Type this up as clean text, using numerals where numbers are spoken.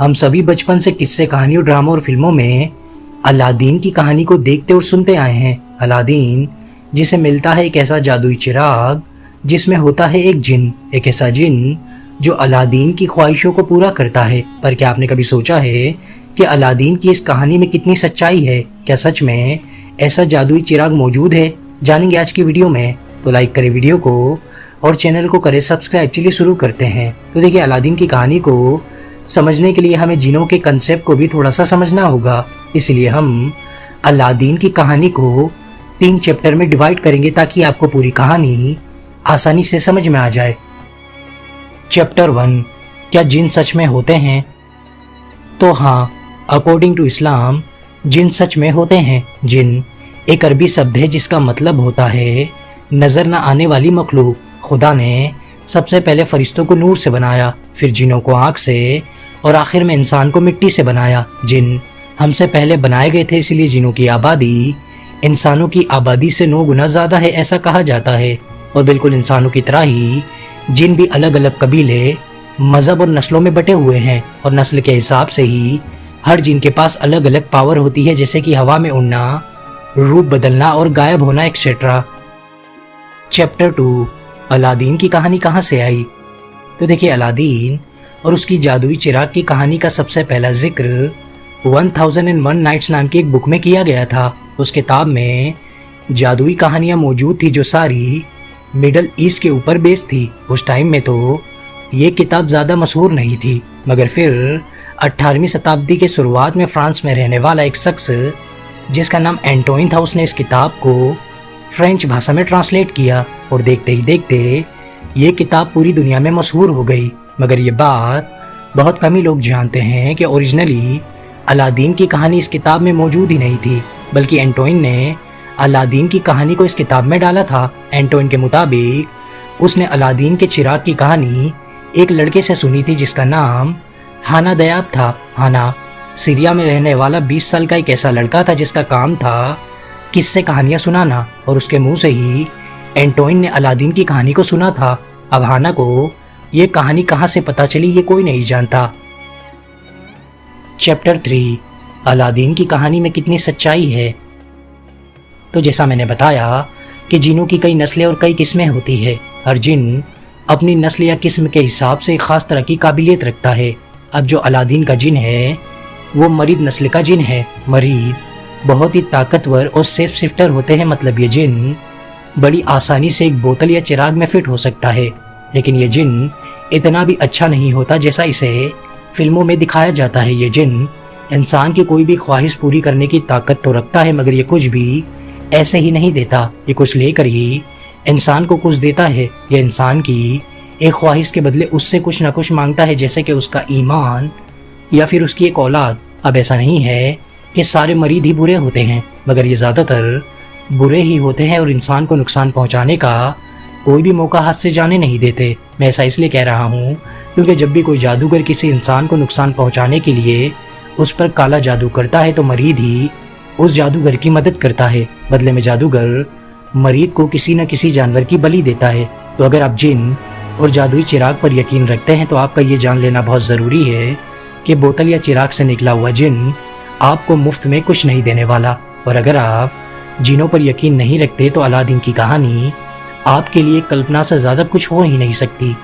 हम सभी बचपन से किस्से, कहानियों, ड्रामों और फिल्मों में अलादीन की कहानी को देखते और सुनते आए हैं। अलादीन जिसे मिलता है एक ऐसा जादुई चिराग जिसमें होता है एक जिन, एक ऐसा जिन जो अलादीन की ख्वाहिशों को पूरा करता है। पर क्या आपने कभी सोचा है कि अलादीन की इस कहानी में कितनी सच्चाई है? क्या सच में ऐसा जादुई चिराग मौजूद है? जानेंगे आज की वीडियो में। तो लाइक करें वीडियो को और चैनल को करें सब्सक्राइब। चलिए शुरू करते हैं। तो देखिए, अलादीन की कहानी को समझने के लिए हमें जिनों के कंसेप्ट को भी थोड़ा सा समझना होगा। इसलिए हम अलादीन की कहानी को 3 चैप्टर में डिवाइड करेंगे ताकि आपको पूरी कहानी आसानी से समझ में आ जाए। चैप्टर 1, क्या जिन सच में होते हैं? तो हाँ, अकॉर्डिंग टू इस्लाम जिन सच में होते हैं। जिन एक अरबी शब्द है जिसका मतलब होता है नजर न आने वाली मखलूक। खुदा ने सबसे पहले फरिश्तों को नूर से बनाया, फिर जिनों को आग से और आखिर में इंसान को मिट्टी से बनाया। जिन हमसे पहले बनाए गए थे, इसलिए जिनों की आबादी इंसानों की आबादी से 9 गुना ज्यादा है, ऐसा कहा जाता है। और बिल्कुल इंसानों की तरह ही जिन भी अलग अलग कबीले, मजहब और नस्लों में बटे हुए हैं, और नस्ल के हिसाब से ही हर जिन के पास अलग अलग पावर होती है, जैसे कि हवा में उड़ना, रूप बदलना और गायब होना एक्सेट्रा। चैप्टर 2, अलादीन की कहानी कहाँ से आई? तो देखिए, अलादीन और उसकी जादुई चिराग की कहानी का सबसे पहला जिक्र 1001 नाइट्स नाम की एक बुक में किया गया था। उस किताब में जादुई कहानियां मौजूद थी जो सारी मिडल ईस्ट के ऊपर बेस्ड थी। उस टाइम में तो ये किताब ज़्यादा मशहूर नहीं थी, मगर फिर 18वीं शताब्दी के शुरुआत में फ्रांस में रहने वाला एक शख्स जिसका नाम एंटोइन था, उसने इस किताब को फ्रेंच भाषा में ट्रांसलेट किया और देखते ही देखते ये किताब पूरी दुनिया में मशहूर हो गई। मगर ये बात बहुत कम ही लोग जानते हैं कि ओरिजिनली अलादीन की कहानी इस किताब में मौजूद ही नहीं थी, बल्कि एंटोइन ने अलादीन की कहानी को इस किताब में डाला था। एंटोइन के मुताबिक उसने अलादीन के चिराग की कहानी एक लड़के से सुनी थी जिसका नाम हाना दयाब था। हाना सीरिया में रहने वाला 20 साल का एक ऐसा लड़का था जिसका काम था किस्से कहानियां सुनाना, और उसके मुंह से ही एंटोइन ने अलादीन की कहानी को सुना था। अब हाना को ये कहानी कहाँ से पता चली ये कोई नहीं जानता। चैप्टर 3, अलादीन की कहानी में कितनी सच्चाई है? तो जैसा मैंने बताया कि जिनों की कई नस्लें और कई किस्में होती है। हर जिन अपनी नस्ल या किस्म के हिसाब से एक खास तरह की काबिलियत रखता है। अब जो अलादीन का जिन है वो मरीद नस्ल का जिन है। मरीद बहुत ही ताकतवर और सेफ शिफ्टर होते हैं, मतलब ये जिन बड़ी आसानी से एक बोतल या चिराग में फिट हो सकता है। लेकिन ये जिन इतना भी अच्छा नहीं होता जैसा इसे फिल्मों में दिखाया जाता है। ये जिन इंसान की कोई भी ख्वाहिश पूरी करने की ताकत तो रखता है, मगर ये कुछ भी ऐसे ही नहीं देता। ये कुछ लेकर ही इंसान को कुछ देता है। ये इंसान की एक ख्वाहिश के बदले उससे कुछ ना कुछ मांगता है, जैसे कि उसका ईमान या फिर उसकी एक औलाद। अब ऐसा नहीं है कि सारे मरीद ही बुरे होते हैं, मगर ये ज़्यादातर बुरे ही होते हैं और इंसान को नुकसान पहुंचाने का कोई भी मौका हाथ से जाने नहीं देते। मैं ऐसा इसलिए कह रहा हूँ क्योंकि जब भी कोई जादूगर किसी इंसान को नुकसान पहुंचाने के लिए उस पर काला जादू करता है तो मरीद ही उस जादूगर की मदद करता है। बदले में जादूगर मरीद को किसी न किसी जानवर की बलि देता है। तो अगर आप जिन और जादुई चिराग पर यकीन रखते हैं तो आपका ये जान लेना बहुत ज़रूरी है कि बोतल या चिराग से निकला हुआ जिन आपको मुफ्त में कुछ नहीं देने वाला। और अगर आप जिनों पर यकीन नहीं रखते तो अलादीन की कहानी आपके लिए कल्पना से ज़्यादा कुछ हो ही नहीं सकती।